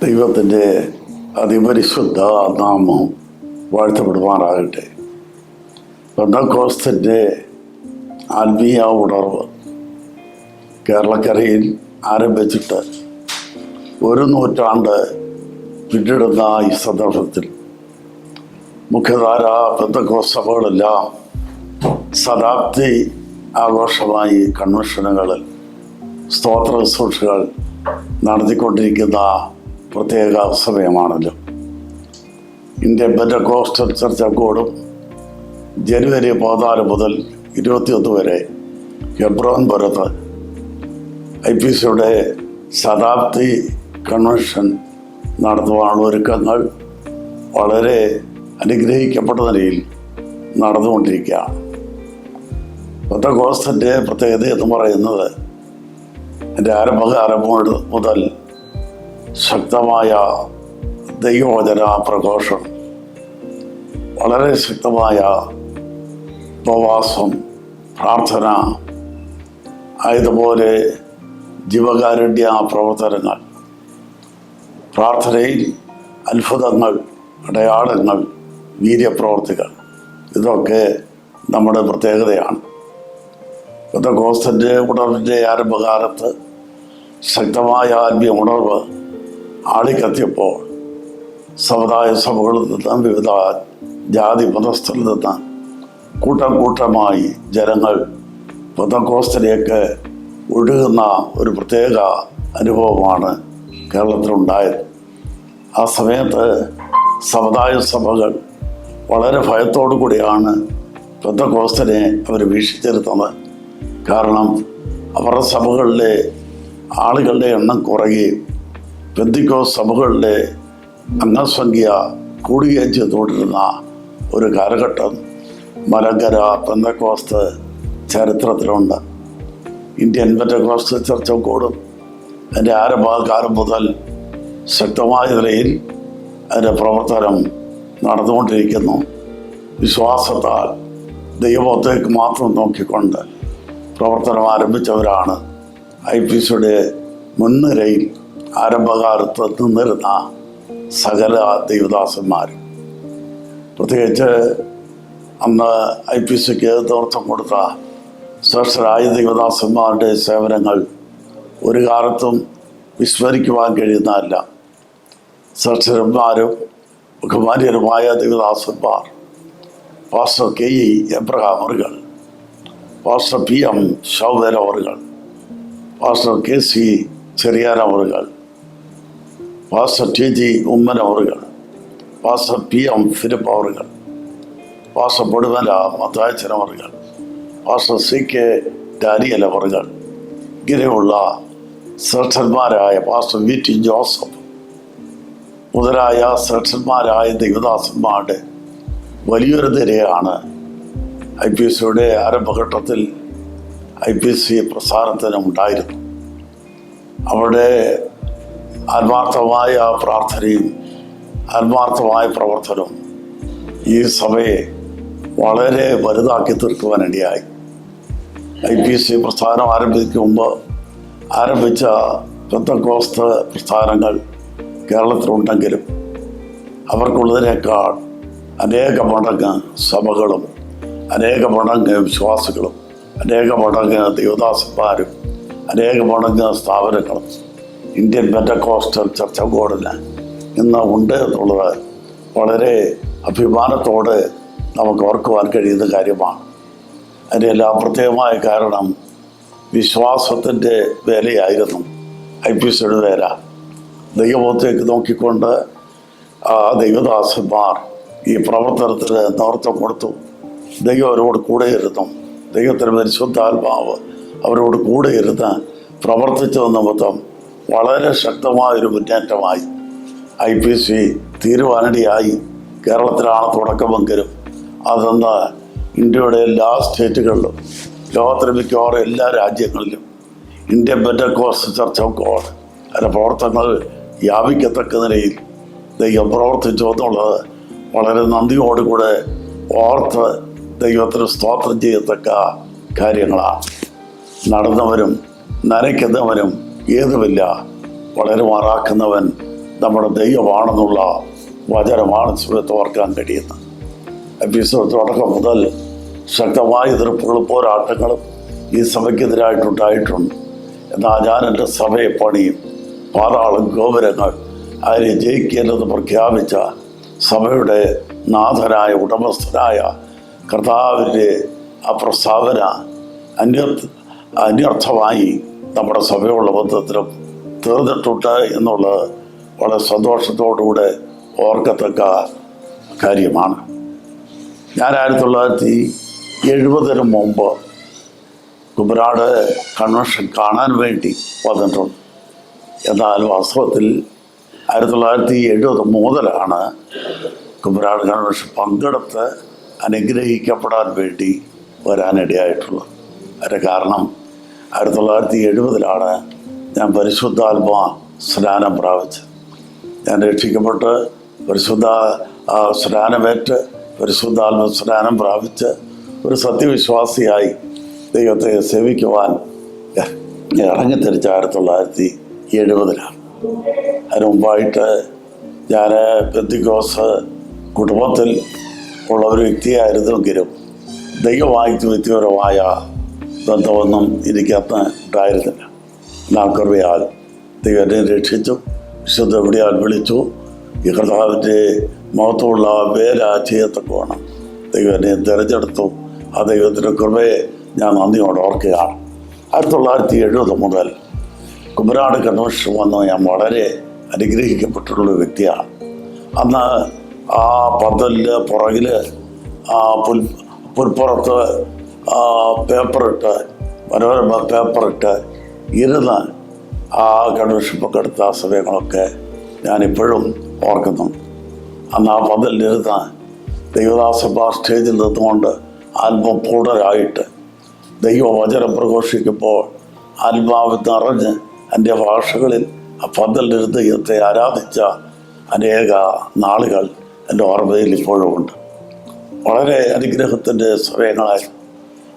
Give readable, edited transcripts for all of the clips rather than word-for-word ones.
ദൈവത്തിൻ്റെ അതിപരിശുദ്ധ നാമം വാഴ്ത്തപ്പെടുമാറാകട്ടെ. പെന്തക്കോസ്തിൻ്റെ ആത്മീയ ഉണർവ് കേരളക്കരയിൽ ആരംഭിച്ചിട്ട് ഒരു നൂറ്റാണ്ട് പിന്നിടുന്ന ഈ സന്ദർഭത്തിൽ മുഖ്യധാര പെന്തക്കോസ്ത് സഭകളെല്ലാം ശതാബ്ദി ആഘോഷമായി കൺവെൻഷനുകളിൽ സ്തോത്ര ശുശ്രൂഷകൾ നടത്തിക്കൊണ്ടിരിക്കുന്ന പ്രത്യേക സമയമാണല്ലോ. ഇന്ത്യൻ പെന്തക്കോസ്റ്റൽ ചർച്ച് അക്കോർഡും ജനുവരി 14 മുതൽ 21 വരെ ഹെബ്രോൻ പുരത്ത് IPCയുടെ ശതാബ്ദി കൺവെൻഷൻ നടത്തുവാനുള്ള ഒരുക്കങ്ങൾ വളരെ അനുഗ്രഹിക്കപ്പെട്ട നിലയിൽ നടന്നുകൊണ്ടിരിക്കുകയാണ്. പെന്തക്കോസ്തിൻ്റെ പ്രത്യേകത എന്ന് പറയുന്നത് എൻ്റെ ആരംഭകാലം മുതൽ ശക്തമായ ദൈവവചന പ്രഘോഷണം, വളരെ ശക്തമായ ഉപവാസം, പ്രാർത്ഥന, ആയതുപോലെ ജീവകാരുണ്യ പ്രവർത്തനങ്ങൾ, പ്രാർത്ഥനയിൽ അത്ഭുതങ്ങൾ, അടയാളങ്ങൾ, വീര്യപ്രവർത്തികൾ, ഇതൊക്കെ നമ്മുടെ പ്രത്യേകതയാണ്. പെന്തക്കോസ്തിൻ്റെ ഉണർവിൻ്റെ ആരംഭകാലത്ത് ശക്തമായ ആത്മീയ ഉണർവ് ആളിക്കത്തിയപ്പോൾ സമുദായ സഭകളിൽ നിന്ന്, വിവിധ ജാതി മതസ്ഥരിൽ നിന്ന് കൂട്ടമായി ജനങ്ങൾ പെന്തക്കോസ്തിലേക്ക് ഒഴുകുന്ന ഒരു പ്രത്യേക അനുഭവമാണ് കേരളത്തിലുണ്ടായത്. ആ സമയത്ത് സമുദായ സഭകൾ വളരെ ഭയത്തോടു കൂടിയാണ് പെന്തക്കോസ്തിനെ അവർ വീക്ഷിച്ചിരുന്നത്. കാരണം അവരുടെ സഭകളിലെ ആളുകളുടെ എണ്ണം കുറയുകയും പെന്തക്കോസ്ത് സഭകളുടെ അംഗസംഖ്യ കൂടുകയും ചെയ്തുകൊണ്ടിരുന്ന ഒരു കാലഘട്ടം മലങ്കര പെന്തക്കോസ്ത് ചരിത്രത്തിലുണ്ട്. ഇന്ത്യൻ പെന്തക്കോസ്ത് ചർച്ച് അക്കോർഡും അതിൻ്റെ ആരംഭകാലം മുതൽ ശക്തമായ നിലയിൽ അതിൻ്റെ പ്രവർത്തനം നടന്നുകൊണ്ടിരിക്കുന്നു. വിശ്വാസത്താൽ ദൈവത്തേക്ക് മാത്രം നോക്കിക്കൊണ്ട് പ്രവർത്തനം ആരംഭിച്ചവരാണ് IPCയുടെ മുൻനിരയിൽ ആരംഭകാലത്ത് നിന്നിരുന്ന സകല ദൈവദാസന്മാർ. പ്രത്യേകിച്ച് അന്ന് IPCക്ക് നേതൃത്വം കൊടുത്ത ശ്രേഷ്ഠരായ ദൈവദാസന്മാരുടെ സേവനങ്ങൾ ഒരു കാലത്തും വിസ്മരിക്കുവാൻ കഴിയുന്നതല്ല. ശ്രേഷ്ഠന്മാരും ബഹുമാന്യരുമായ ദൈവദാസന്മാർ പാസ്റ്റർ KE എബ്രഹാം അവറുകൾ, പാസ്റ്റർ PM ശൗവേൽ അവറുകൾ, പാസ്റ്റർ KC ചെറിയാൻ അവറുകൾ, പാസ്റ്റർ TG ഉമ്മൻ അവറുകൾ, പാസ്റ്റർ PM ഫിലിപ്പ് അവറുകൾ, പാസ്റ്റർ പൊടുമല മത്തായച്ചൻ അവറുകൾ, പാസ്റ്റർ CK ഡാനിയൽ അവറുകൾ, ഇങ്ങനെയുള്ള ശ്രേഷ്ഠന്മാരായ പാസ്റ്റർ VT ജോസഫ് മുതലായ ശ്രേഷ്ഠന്മാരായ ദൈവദാസന്മാരുടെ വലിയൊരു നിരയാണ് IPCയുടെ ആരംഭഘട്ടത്തിൽ IPC പ്രസ്ഥാനത്തിനുണ്ടായിരുന്നു. അവിടെ ആത്മാർത്ഥമായ പ്രാർത്ഥനയും ആത്മാർത്ഥമായ പ്രവർത്തനവും ഈ സഭയെ വളരെ വലുതാക്കി തീർക്കുവാനിടയായി. IPC പ്രസ്ഥാനം ആരംഭിക്കുമ്പോൾ ആരംഭിച്ച പെന്തക്കോസ്ത് പ്രസ്ഥാനങ്ങൾ കേരളത്തിലുണ്ടെങ്കിലും അവർക്കുള്ളതിനേക്കാൾ അനേക മടങ്ങ് സഭകളും അനേക മടങ്ങ് വിശ്വാസികളും അനേക മടങ്ങ് ദൈവദാസന്മാരും അനേക മടങ്ങ് സ്ഥാപനങ്ങളും ഇന്ത്യൻ പെന്തക്കോസ്റ്റൽ ചർച്ച് അക്കോർഡിന് ഇന്ന് ഉണ്ട് എന്നുള്ളത് വളരെ അഭിമാനത്തോടെ നമുക്ക് ഓർക്കുവാൻ കഴിയുന്ന കാര്യമാണ്. അതിൻ്റെ എല്ലാം പ്രത്യേകമായ കാരണം വിശ്വാസത്തിൻ്റെ വേലയായിരുന്നു IPCയുടെ വേല. ദൈവത്തേക്ക് നോക്കിക്കൊണ്ട് ആ ദൈവദാസന്മാർ ഈ പ്രവർത്തനത്തിന് നേതൃത്വം കൊടുത്തു. ദൈവം അവരോട് കൂടെ ഇരുന്നു. ദൈവത്തിൻ്റെ പരിശുദ്ധാത്മാവ് അവരോട് കൂടെ ഇരുന്ന് പ്രവർത്തിച്ചത് നിമിത്തം വളരെ ശക്തമായൊരു മുന്നേറ്റമായി IPC തീരുവാനിടയായി. കേരളത്തിലാണ് തുടക്കമെങ്കിലും അതെന്ന് ഇന്ത്യയുടെ എല്ലാ സ്റ്റേറ്റുകളിലും ലോകത്തിലെ മിക്കവാറും എല്ലാ രാജ്യങ്ങളിലും ഇന്ത്യൻ പെന്തക്കോസ്ത് ചർച്ച് അക്കോർഡ് അതിൻ്റെ പ്രവർത്തനങ്ങൾ വ്യാപിക്കത്തക്ക നിലയിൽ ദൈവം പ്രവർത്തിച്ചു എന്നുള്ളത് വളരെ നന്ദിയോടുകൂടെ ഓർത്ത് ദൈവത്തിന് സ്തോത്രം ചെയ്യത്തക്ക കാര്യങ്ങളാണ്. നടന്നവരും നനയ്ക്കുന്നവനും ഏതുമില്ല, വളരെ മാറാക്കുന്നവൻ നമ്മുടെ ദൈവമാണെന്നുള്ള വചനമാണ് സുഖത്ത് ഓർക്കാൻ കഴിയുന്നത്. എപ്പിസോഡ് തുടക്കം മുതൽ ശക്തമായ എതിർപ്പുകളും പോരാട്ടങ്ങളും ഈ സഭയ്ക്കെതിരായിട്ടുണ്ടായിട്ടുണ്ട്. എന്നാൽ ഞാൻ എൻ്റെ സഭയെ പണിയും, പാതാളം ഗോപുരങ്ങൾ അതിനെ ജയിക്കേണ്ടത് പ്രഖ്യാപിച്ച സഭയുടെ നാഥനായ ഉടമസ്ഥനായ കർത്താവിൻ്റെ ആ പ്രസ്താവന അന്യർത്ഥമായി നമ്മുടെ സഭയുള്ള ബന്ധത്തിലും തീർന്നിട്ടുണ്ട് എന്നുള്ളത് വളരെ സന്തോഷത്തോടുകൂടെ ഓർക്കത്തക്ക കാര്യമാണ്. ഞാൻ 1970 മുമ്പ് കുമ്പനാട് കൺവെൻഷൻ കാണാൻ വേണ്ടി വന്നിട്ടുണ്ട്. എന്നാൽ വാസ്തവത്തിൽ 1970 മുതലാണ് കുമ്പനാട് കൺവെൻഷൻ പങ്കെടുത്ത് അനുഗ്രഹിക്കപ്പെടാൻ വേണ്ടി വരാനിടയായിട്ടുള്ളത്. അതിൻ്റെ കാരണം 1970 ഞാൻ പരിശുദ്ധാത്മാ സ്നാനം പ്രാപിച്ചത്. ഞാൻ രക്ഷിക്കപ്പെട്ട് സ്നാനമേറ്റ് പരിശുദ്ധാത്മ സ്നാനം പ്രാപിച്ച് ഒരു സത്യവിശ്വാസിയായി ദൈവത്തെ സേവിക്കുവാൻ ഇറങ്ങിത്തിരിച്ച 1970. അതിന് മുമ്പായിട്ട് ഞാൻ പെന്തിക്കോസ് കുടുംബത്തിൽ ഉള്ള ഒരു വ്യക്തിയായിരുന്നെങ്കിലും ദൈവമായിട്ട് വ്യക്തിപരമായ ബന്ധമൊന്നും എനിക്കന്ന് ഉണ്ടായിരുന്നില്ല. എന്നാൽ കൃപയാൽ ദൈവം എന്നെ രക്ഷിച്ചു, വിശുദ്ധ എവിടെയാൽ വിളിച്ചു. ഈ കർത്താവിൻ്റെ മഹത്വമുള്ള വേല ചെയ്യത്തക്കവണ്ണം ദൈവം എന്നെ തിരഞ്ഞെടുത്തു. ആ ദൈവത്തിൻ്റെ കൃപയെ ഞാൻ നന്ദിയോടെ ഓർക്കുകയാണ്. 1970 മുതൽ കുമ്പനാട് കൺവെൻഷൻ വന്ന് ഞാൻ വളരെ അനുഗ്രഹിക്കപ്പെട്ടിട്ടുള്ള വ്യക്തിയാണ്. അന്ന് ആ പന്തലിൽ പുറകിൽ പുൽപ്പുറത്ത് പേപ്പറിട്ട്, മനോരമ പേപ്പറിട്ട് ഇരുന്ന് ആ കൺവെൻഷൻ പങ്കെടുത്ത സമയങ്ങളൊക്കെ ഞാനിപ്പോഴും ഓർക്കുന്നുണ്ട്. അന്ന് ആ പന്തലിലിരുന്ന് ദൈവദാസന്മാർ സ്റ്റേജിൽ നിന്നുകൊണ്ട് ആത്മപൂർണരായിട്ട് ദൈവവചനം പ്രഘോഷിക്കുമ്പോൾ ആത്മാവ് നിറഞ്ഞ് എൻ്റെ ഭാഷകളിൽ ആ പന്തലിലിരുന്ന് ദൈവത്തെ ആരാധിച്ച അനേക നാളുകൾ എൻ്റെ ഓർമ്മയിൽ ഇപ്പോഴും ഉണ്ട്. വളരെ അനുഗ്രഹത്തിൻ്റെ സമയങ്ങളായി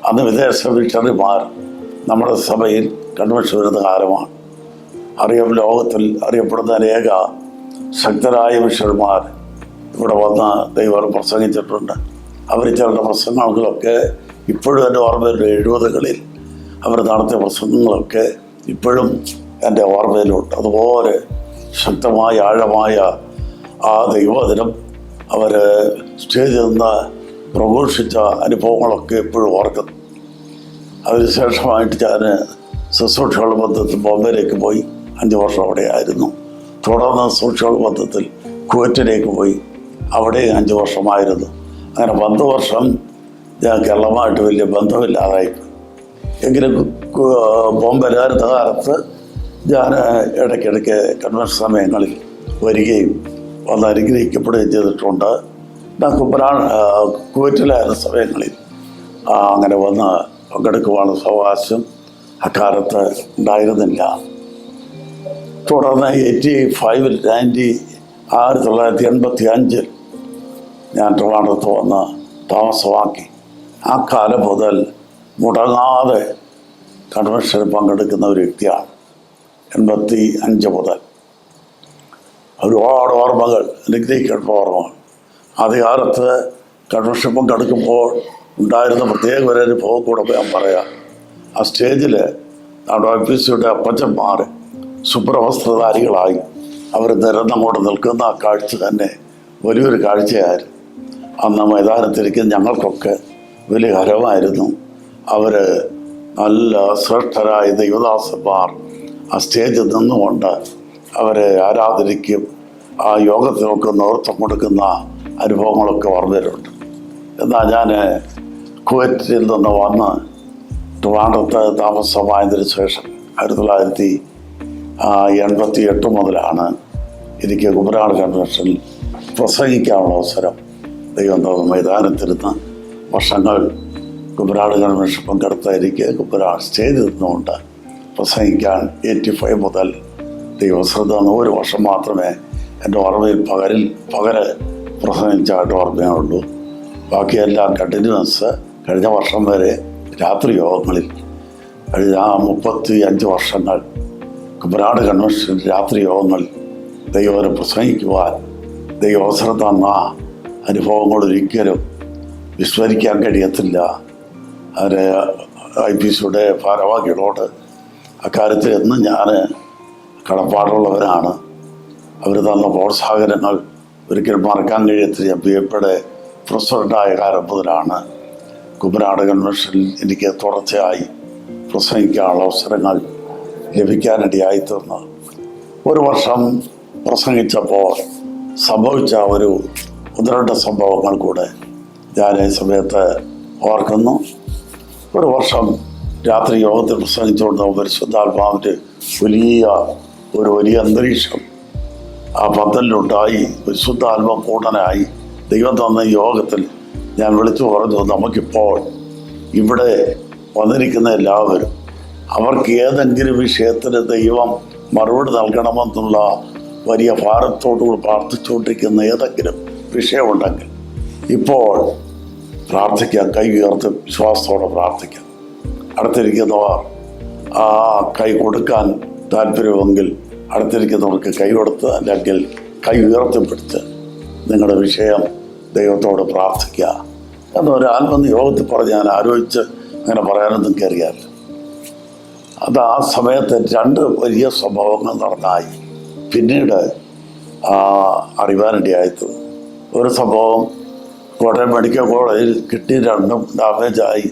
അന്ന് വിദേശ മിഷണറിമാർ നമ്മുടെ സഭയിൽ കൺവെൻഷൻ വരുന്ന കാലമാണ്. ലോകത്തിൽ അറിയപ്പെടുന്ന അനേക ശക്തരായ മിഷണറിമാർ ഇവിടെ വന്ന് ദൈവം പ്രസംഗിച്ചിട്ടുണ്ട്. അവർ ചില പ്രസംഗങ്ങളൊക്കെ ഇപ്പോഴും എൻ്റെ ഓർമ്മയിൽ 70കളിൽ അവർ നടത്തിയ പ്രസംഗങ്ങളൊക്കെ ഇപ്പോഴും എൻ്റെ ഓർമ്മയിലുണ്ട്. അതുപോലെ ശക്തമായ ആഴമായ ആ ദൈവവചനം അവർ സ്റ്റേജിൽ നിന്ന് പ്രഘോഷിച്ച അനുഭവങ്ങളൊക്കെ എപ്പോഴും ഓർക്കുന്നു. അതിനുശേഷമായിട്ട് ഞാൻ ശുശ്രൂഷകളുടെ ബന്ധത്തിൽ ബോംബെയിലേക്ക് പോയി 5 വർഷം അവിടെ ആയിരുന്നു. തുടർന്ന് ശുശ്രൂഷകളുടെ ബന്ധത്തിൽ കുവൈറ്റിലേക്ക് പോയി, അവിടെ 5 വർഷമായിരുന്നു. അങ്ങനെ 10 വർഷം ഞാൻ കേരളമായിട്ട് വലിയ ബന്ധമില്ലാതായിപ്പോയി. എങ്കിലും ബോംബെയിലായിരുന്ന കാലത്ത് ഞാൻ ഇടയ്ക്കിടയ്ക്ക് കൺവെൻഷൻ സമയങ്ങളിൽ വരികയും വന്ന് അനുഗ്രഹിക്കപ്പെടുകയും ചെയ്തിട്ടുണ്ട്. ഞാൻ കുവൈറ്റിലായിരുന്ന സമയങ്ങളിൽ അങ്ങനെ വന്ന് പങ്കെടുക്കുവാനുള്ള അവകാശം അക്കാലത്ത് ഉണ്ടായിരുന്നില്ല. തുടർന്ന് 1985 ഞാൻ ട്രിവാൻഡ്രത്ത് വന്ന് താമസമാക്കി. ആ കാലം മുതൽ മുടങ്ങാതെ കൺവെൻഷനിൽ പങ്കെടുക്കുന്ന ഒരു വ്യക്തിയാണ്. 85 മുതൽ ഒരുപാട് ഓർമ്മകൾ, അനുഗ്രഹിക്കേണ്ട ഓർമ്മകൾ. ആദ്യകാലത്ത് കൺവെൻഷൻ പങ്കെടുക്കുമ്പോൾ ഉണ്ടായിരുന്ന പ്രത്യേക ഒരു അനുഭവം കൂടെ ഞാൻ പറയാം. ആ സ്റ്റേജിൽ നമ്മുടെ ഓഫീസിയുടെ അപ്പച്ചന്മാർ ശുഭ്രവസ്ത്രധാരികളായി അവർ നിരന്നങ്ങോട്ട് നിൽക്കുന്ന ആ കാഴ്ച തന്നെ വലിയൊരു കാഴ്ചയായിരുന്നു. അന്ന് മൈതാനത്തിരിക്കുന്ന ഞങ്ങൾക്കൊക്കെ വലിയ ഹരമായിരുന്നു. അവർ നല്ല ശ്രേഷ്ഠരായ ദൈവദാസന്മാർ ആ സ്റ്റേജിൽ നിന്നുകൊണ്ട് അവരെ ആരാധനയ്ക്കും ആ യോഗത്തിനൊക്കെ നേതൃത്വം കൊടുക്കുന്ന അനുഭവങ്ങളൊക്കെ ഓർമ്മയിലുണ്ട്. എന്നാൽ ഞാൻ കുവൈറ്റിൽ നിന്ന് വന്ന് ട്രിവാൻഡ്രത്ത് താമസമായതിനു ശേഷം 1988 മുതലാണ് എനിക്ക് കുമ്പനാട് കൺവെൻഷനിൽ പ്രസംഗിക്കാനുള്ള അവസരം ദൈവം മൈതാനത്തിരുന്ന് വർഷങ്ങൾ കുമ്പനാട് കൺവെൻഷൻ പങ്കെടുത്ത എനിക്ക് കുമ്പനാട് സ്റ്റേജിൽ നിന്നുകൊണ്ട് പ്രസംഗിക്കാൻ 85 മുതൽ ദൈവശ്രദ്ധ 1 വർഷം മാത്രമേ എൻ്റെ ഓർമ്മയിൽ പകല് പ്രസംഗിച്ചായിട്ട് ഓർമ്മയുള്ളൂ. ബാക്കിയെല്ലാം കണ്ടിന്യൂസ് കഴിഞ്ഞ വർഷം വരെ രാത്രി യോഗങ്ങളിൽ കഴിഞ്ഞ 35 വർഷങ്ങൾ കുമ്പനാട് കൺവെൻഷൻ രാത്രി യോഗങ്ങളിൽ ദൈവം പ്രസംഗിക്കുവാൻ ദൈവം അവസരം തന്ന അനുഭവങ്ങൾ ഒരിക്കലും വിസ്മരിക്കാൻ കഴിയത്തില്ല. അവരെ IPCയുടെ ഭാരവാഹികളോട് അക്കാര്യത്തിൽ എന്നും ഞാൻ കടപ്പാടുള്ളവരാണ്. അവർ തന്ന പ്രോത്സാഹനങ്ങൾ ഒരിക്കലും മറക്കാൻ കഴിയത്തില്ല. PFയുടെ പ്രസിഡൻ്റായ കാലം മുതലാണ് കുമ്പനാട് കൺവെൻഷനിൽ എനിക്ക് തുടർച്ചയായി പ്രസംഗിക്കാനുള്ള അവസരങ്ങൾ ലഭിക്കാനിടയായി തീർന്നത്. ഒരു വർഷം പ്രസംഗിച്ചപ്പോൾ സംഭവിച്ച ഒരു 1-2 സംഭവങ്ങൾ കൂടെ ഞാൻ ഈ സമയത്ത് ഓർക്കുന്നു. ഒരു വർഷം രാത്രി യോഗത്തിൽ പ്രസംഗിച്ചുകൊണ്ട് പരിശുദ്ധാത്മാവിൻ്റെ വലിയ അന്തരീക്ഷം ആ പന്തലിലുണ്ടായി. പരിശുദ്ധാത്മാവ് പൂർണ്ണനായി. ദൈവം തന്ന യോഗത്തിൽ ഞാൻ വിളിച്ചു പറഞ്ഞു, നമുക്കിപ്പോൾ ഇവിടെ വന്നിരിക്കുന്ന എല്ലാവരും അവർക്ക് ഏതെങ്കിലും വിഷയത്തിന് ദൈവം മറുപടി നൽകണമെന്നുള്ള വലിയ ഭാരത്തോടുകൂടി പ്രാർത്ഥിച്ചുകൊണ്ടിരിക്കുന്ന ഏതെങ്കിലും വിഷയമുണ്ടെങ്കിൽ ഇപ്പോൾ പ്രാർത്ഥിക്കാം. കൈ ഉയർത്തി വിശ്വാസത്തോടെ പ്രാർത്ഥിക്കാം. അടുത്തിരിക്കുന്നവർ ആ കൈ കൊടുക്കാൻ താല്പര്യമെങ്കിൽ അടുത്തിരിക്കുന്നവർക്ക് കൈ കൊടുത്ത്, അല്ലെങ്കിൽ കൈ ഉയർത്തിപ്പിടിച്ച് നിങ്ങളുടെ വിഷയം ദൈവത്തോട് പ്രാർത്ഥിക്കുക എന്നൊരു ആത്മനിയോഗത്തിൽ പറഞ്ഞ് ഞാൻ ആലോചിച്ച് അങ്ങനെ പറയാനൊന്നും കയറിയാൽ അത് ആ സമയത്ത് 2 വലിയ സംഭവങ്ങൾ നടന്നായി പിന്നീട് അറിയാനിടയായിത്തു. ഒരു സംഭവം കോട്ടയം മെഡിക്കൽ കോളേജിൽ കിഡ്നി 2 ഡാമേജായി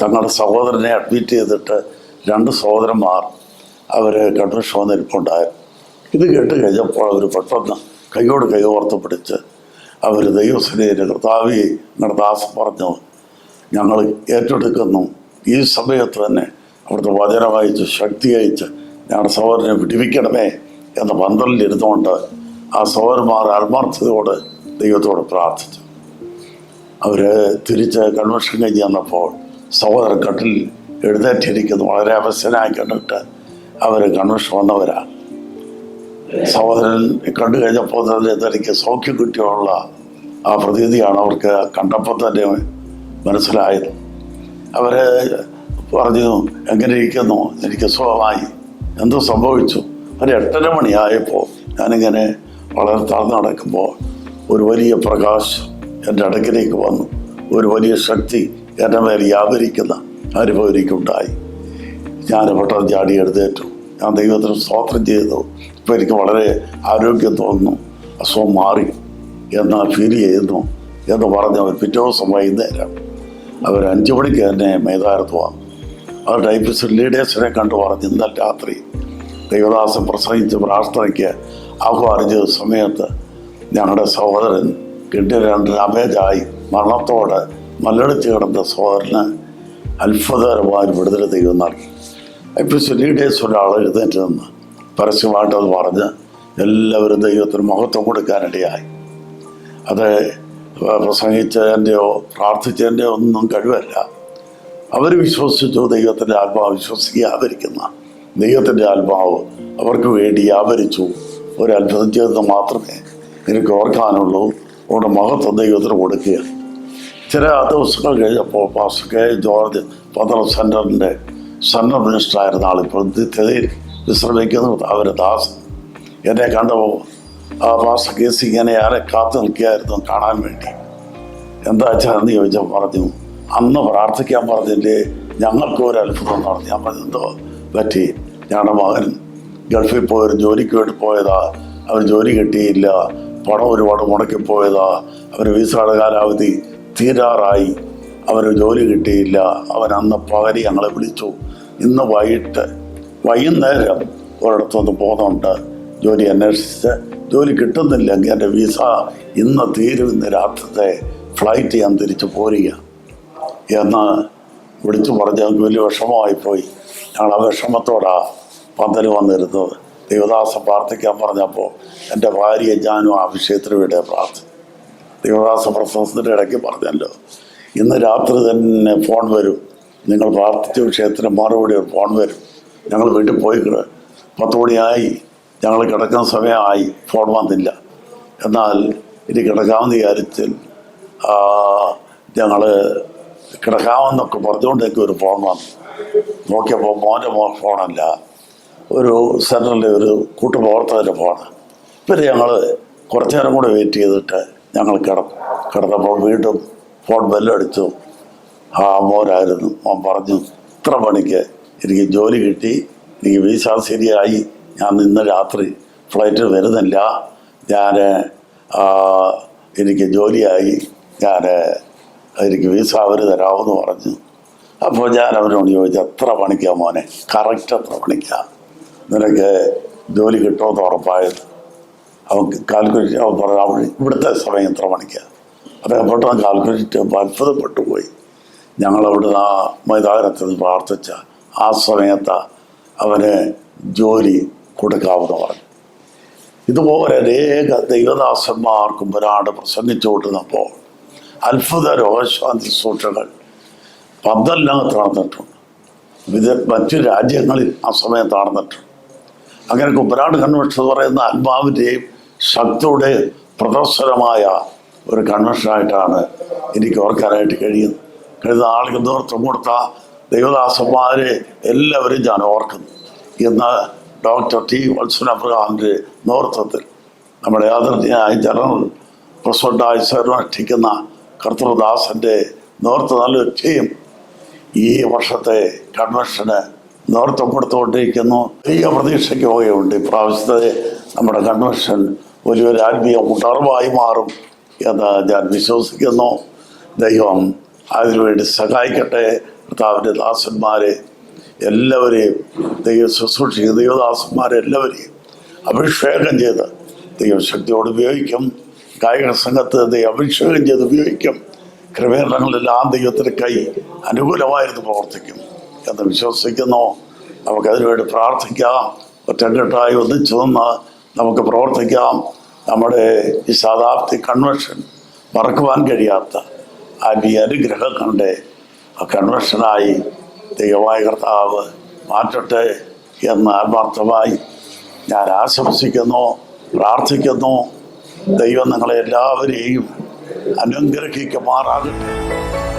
തങ്ങളുടെ സഹോദരനെ അഡ്മിറ്റ് ചെയ്തിട്ട് 2 സഹോദരന്മാർ അവർ കൺവെൻഷൻ വന്നിരിപ്പുണ്ടായിരുന്നു. ഇത് കേട്ട് കഴിഞ്ഞപ്പോൾ അവർ പെട്ടെന്ന് കൈയോട് കൈ ഓർത്ത് പിടിച്ച് അവർ ദൈവസേനയുടെ കർത്താവി ഞങ്ങളുടെ ദാസൻ പറഞ്ഞു, ഞങ്ങൾ ഏറ്റെടുക്കുന്നു, ഈ സമയത്ത് തന്നെ അവിടുത്തെ വചനം അയച്ച് ശക്തി അയച്ച് ഞങ്ങളുടെ സഹോദരനെ വിടിവിക്കണമേ എന്ന പന്തലിരുന്നുകൊണ്ട് ആ സഹോദരന്മാർ ആത്മാർത്ഥതയോട് ദൈവത്തോട് പ്രാർത്ഥിച്ചു. അവർ തിരിച്ച് കൺവെൻഷൻ കഴിഞ്ഞ് വന്നപ്പോൾ സഹോദരൻ കട്ടിൽ എഴുന്നേറ്റിരിക്കുന്നു. വളരെ അവശനായി കണ്ടിട്ട് അവർ കൺവെൻഷൻ വന്നവരാണ്. സഹോദരൻ കണ്ടു കഴിഞ്ഞപ്പോൾ തന്നെ തനിക്ക് സൗഖ്യം കിട്ടിയുള്ള ആ പ്രതീതിയാണ് അവർക്ക് കണ്ടപ്പോൾ തന്നെ മനസ്സിലായത്. അവർ പറഞ്ഞു, എങ്ങനെ ഇരിക്കുന്നു? എനിക്ക് സുഖമായി. എന്തോ സംഭവിച്ചു? ഒരു 8:30 മണിയായപ്പോൾ ഞാനിങ്ങനെ വളരെ താഴ്ന്നു നടക്കുമ്പോൾ ഒരു വലിയ പ്രകാശം എൻ്റെ അടുക്കിലേക്ക് വന്നു. ഒരു വലിയ ശക്തി എൻ്റെ മേൽ വ്യാപരിക്കുന്ന അനുഭവം എനിക്കുണ്ടായി. ഞാൻ പെട്ടെന്ന് ചാടി എഴുന്നേറ്റു. ഞാൻ ദൈവത്തിന് സ്തോത്രം ചെയ്തു. ഇപ്പോൾ എനിക്ക് വളരെ ആരോഗ്യം തോന്നുന്നു, അസുഖം മാറി എന്ന് ഫീൽ ചെയ്യുന്നു എന്ന് പറഞ്ഞ് അവർ പിറ്റേ ദിവസം വൈകുന്നേരം അവർ 5 മണിക്ക് തന്നെ മൈതാനത്ത് വന്നു. അവർ ടൈപ്പിസ്റ്റ് ലീഡേഴ്സിനെ കണ്ടു പറഞ്ഞ്, ഇന്നലെ രാത്രി ദൈവദാസൻ പ്രസംഗിച്ച് പ്രാർത്ഥനയ്ക്ക് ആഹ്വാനിച്ച സമയത്ത് ഞങ്ങളുടെ സഹോദരൻ കിഡ്നി 2 ഡാമേജായി മരണത്തോട് മല്ലടിച്ച് കിടന്ന സഹോദരന് അത്ഭുതകരമായ വിടുതൽ ദൈവം നൽകി. ടൈപ്പിസ്റ്റ് ലീഡേഴ്സ് ഒരാൾ എഴുന്നേറ്റ് നിന്ന് പരസ്യമായിട്ടത് പറഞ്ഞ് എല്ലാവരും ദൈവത്തിന് മഹത്വം കൊടുക്കാനിടയായി. അത് പ്രസംഗിച്ചതിൻ്റെയോ പ്രാർത്ഥിച്ചതിൻ്റെയോ ഒന്നും കഴിവല്ല. അവർ വിശ്വസിച്ചു. ദൈവത്തിൻ്റെ ആത്മാവ് വിശ്വസിക്കാതിരിക്കുന്ന ദൈവത്തിൻ്റെ ആത്മാവ് അവർക്ക് വേണ്ടി വ്യാപരിച്ചു. ഒരു അത്ഭുതം ചെയ്തത് മാത്രമേ എനിക്ക് ഓർക്കാനുള്ളൂ. അവിടെ മഹത്വം ദൈവത്തിന് കൊടുക്കുക. ചില ദിവസങ്ങൾ കഴിഞ്ഞപ്പോൾ പാസ്റ്റർ കെ ജോർജ് പന്തളം സെൻറ്ററിൻ്റെ സെൻട്രൽ മിനിസ്റ്ററായിരുന്ന ആളിപ്പോൾ നിത്യതയിൽ വിശ്രമിക്കുന്നു. അവരെ ദാസൻ എന്നെ കണ്ടപ്പോൾ ആ പാസ്റ്റർ കേസ് ഇങ്ങനെ ആരെ കാത്തു നിൽക്കുകയായിരുന്നു കാണാൻ വേണ്ടി. എന്താ വെച്ചാന്ന് ചോദിച്ചപ്പോൾ പറഞ്ഞു, അന്ന് പ്രാർത്ഥിക്കാൻ പറഞ്ഞില്ലേ, ഞങ്ങൾക്ക് ഒരു അത്ഭുതം നടന്നു. ഞാൻ പറഞ്ഞു, എന്തോ പറ്റി? ഞങ്ങളുടെ മകൻ ഗൾഫിൽ പോയൊരു ജോലിക്ക് വേണ്ടി പോയതാ, അവൻ ജോലി കിട്ടിയില്ല, പണം ഒരുപാട് മുടക്കിപ്പോയതാ, അവന് വിസയുടെ കാലാവധി തീരാറായി, അവന് ജോലി കിട്ടിയില്ല. അവൻ അന്ന് പകരി ഞങ്ങളെ വിളിച്ചു. ഇന്ന് വൈകുന്നേരം ഒരിടത്തുനിന്ന് പോകുന്നുണ്ട് ജോലി അന്വേഷിച്ച്. ജോലി കിട്ടുന്നില്ലെങ്കിൽ എൻ്റെ വിസ ഇന്ന് തീരും, ഇന്ന് രാത്രിത്തെ ഫ്ലൈറ്റ് ഞാൻ തിരിച്ചു പോരുക എന്ന് വിളിച്ചു പറഞ്ഞ് ഞങ്ങൾക്ക് വലിയ വിഷമമായിപ്പോയി. ഞങ്ങൾ ആ വിഷമത്തോടാണ് പന്തൽ വന്നിരുന്നത്. ദൈവദാസൻ പ്രാർത്ഥിക്കാൻ പറഞ്ഞപ്പോൾ എൻ്റെ ഭാര്യ ഞാനും ആ വിഷയത്തിന് വേണ്ടി പ്രാർത്ഥിച്ചു. ദൈവദാസ പ്രസംഗത്തിൻ്റെ ഇടയ്ക്ക് പറഞ്ഞല്ലോ, ഇന്ന് രാത്രി തന്നെ ഫോൺ വരും, നിങ്ങൾ പ്രാർത്ഥിച്ച വിഷയത്തിന് മറുപടി ഒരു ഫോൺ വരും. ഞങ്ങൾ വീട്ടിൽ പോയി 10 മണിയായി, ഞങ്ങൾ കിടക്കുന്ന സമയമായി, ഫോൺ വന്നില്ല. എന്നാൽ ഇനി കിടക്കാമെന്ന് വിചാരിച്ചാൽ ഞങ്ങൾ കിടക്കാമെന്നൊക്കെ പറഞ്ഞുകൊണ്ടേക്ക് ഒരു ഫോൺ വന്നു. നോക്കിയപ്പോൾ മോൻ്റെ ഫോണല്ല, ഒരു സെൻറ്ററിലെ ഒരു കൂട്ടുപ്രവർത്തകൻ്റെ ഫോണ്. പിന്നെ ഞങ്ങൾ കുറച്ചു നേരം കൂടെ വെയിറ്റ് ചെയ്തിട്ട് ഞങ്ങൾ കിടന്നപ്പോൾ വീണ്ടും ഫോൺ ബെല്ലടിച്ചു. മോനായിരുന്നു. മോൻ പറഞ്ഞു, ഇത്ര മണിക്ക് എനിക്ക് ജോലി കിട്ടി, എനിക്ക് വീസ ശരിയായി, ഞാൻ ഇന്ന് രാത്രി ഫ്ലൈറ്റിൽ വരുന്നില്ല, എനിക്ക് ജോലിയായി, എനിക്ക് വീസ അവർ തരാമെന്ന് പറഞ്ഞു. അപ്പോൾ ഞാൻ അവരോട് ചോദിച്ചു, എത്ര മണിക്കാണ് മോനെ, കറക്റ്റ് എത്ര മണിക്കാണ് നിനക്ക് ജോലി കിട്ടുമെന്ന് ഉറപ്പായത്? അവൻ കാൽക്കുലേറ്റ് അവൻ പറഞ്ഞു, അവൻ ഇവിടുത്തെ സമയം എത്ര മണിക്കാണ്? അദ്ദേഹം പെട്ടെന്ന് കാൽക്കുലേറ്റ് അത്ഭുതപ്പെട്ടു പോയി. ഞങ്ങളവിടുന്ന് ആ മൈതാനത്തിൽ പ്രാർത്ഥിച്ച ആ സമയത്ത് അവന് ജോലി കൊടുക്കാമെന്ന് പറഞ്ഞു. ഇതുപോലെ അനേക ദൈവദാസന്മാർക്കും ഒരാട് പ്രസംഗിച്ചുകൊണ്ടിരുന്നപ്പോൾ അത്ഭുത രോഗശാന്തി സൂക്ഷകൾ പന്തലിനകത്ത് നടന്നിട്ടുണ്ട്. മറ്റു രാജ്യങ്ങളിൽ ആ സമയത്ത് നടന്നിട്ടുണ്ട്. അങ്ങനെ കുമ്പനാട് കൺവെൻഷൻ എന്ന് പറയുന്ന ആത്മാവിൻ്റെയും ശക്തിയുടെയും പ്രദർശനമായ ഒരു കൺവെൻഷനായിട്ടാണ് എനിക്ക് ഓർക്കാനായിട്ട് കഴിയുന്നത്. കഴിഞ്ഞ ആളുകൾ നേതൃത്വം കൊടുത്ത ദൈവദാസന്മാരെ എല്ലാവരും ഞാൻ ഓർക്കുന്നു. ഇന്ന് ഡോക്ടർ ടി വത്സൻ അബ്രഹാമിൻ്റെ നേതൃത്വത്തിൽ നമ്മുടെ ആദരണീയനായ ജനറൽ പ്രസിഡന്റായി സേവനമനുഷ്ഠിക്കുന്ന കർത്തൃദാസൻ്റെ നേതൃത്വം നല്ലൊരു ടീം ഈ വർഷത്തെ കൺവെൻഷന് നേതൃത്വം കൊടുത്തുകൊണ്ടിരിക്കുന്നു. വലിയ പ്രതീക്ഷയ്ക്ക് പോവുകയുണ്ട്. ഇപ്രാവശ്യത്തെ നമ്മുടെ കൺവെൻഷൻ വലിയൊരു ആത്മീയ ഉണർവായി മാറും എന്ന് ഞാൻ വിശ്വസിക്കുന്നു. ദൈവം അതിനുവേണ്ടി സഹായിക്കട്ടെ. കർത്താവിൻ്റെ ദാസന്മാരെ എല്ലാവരെയും ദൈവം ശുശ്രൂഷിക്കുന്ന ദൈവദാസന്മാരെല്ലാവരെയും അഭിഷേകം ചെയ്ത് ദൈവശക്തിയോട് ഉപയോഗിക്കും. ഗായക സംഘത്ത് ദൈവം അഭിഷേകം ചെയ്ത് ഉപയോഗിക്കും. ക്രമീകരണങ്ങളെല്ലാം ദൈവത്തിൻ്റെ കൈ അനുകൂലമായിരുന്നു പ്രവർത്തിക്കും എന്ന് വിശ്വസിക്കുന്നു. നമുക്കതിനുവേണ്ടി പ്രാർത്ഥിക്കാം. ഒറ്റക്കെട്ടായി ഒന്നിച്ചു നിന്ന് നമുക്ക് പ്രവർത്തിക്കാം. നമ്മുടെ ഈ ശതാബ്ദി കൺവെൻഷൻ മറക്കുവാൻ കഴിയാത്ത ആത്മീയ അനുഗ്രഹങ്ങളുടെ കൺവെൻഷനായി ദൈവമായ കർത്താവ് മാറ്റട്ടെ എന്ന് ആത്മാർത്ഥമായി ഞാൻ ആശംസിക്കുന്നു, പ്രാർത്ഥിക്കുന്നു. ദൈവം നിങ്ങളെ എല്ലാവരെയും അനുഗ്രഹിക്കുമാറാകട്ടെ.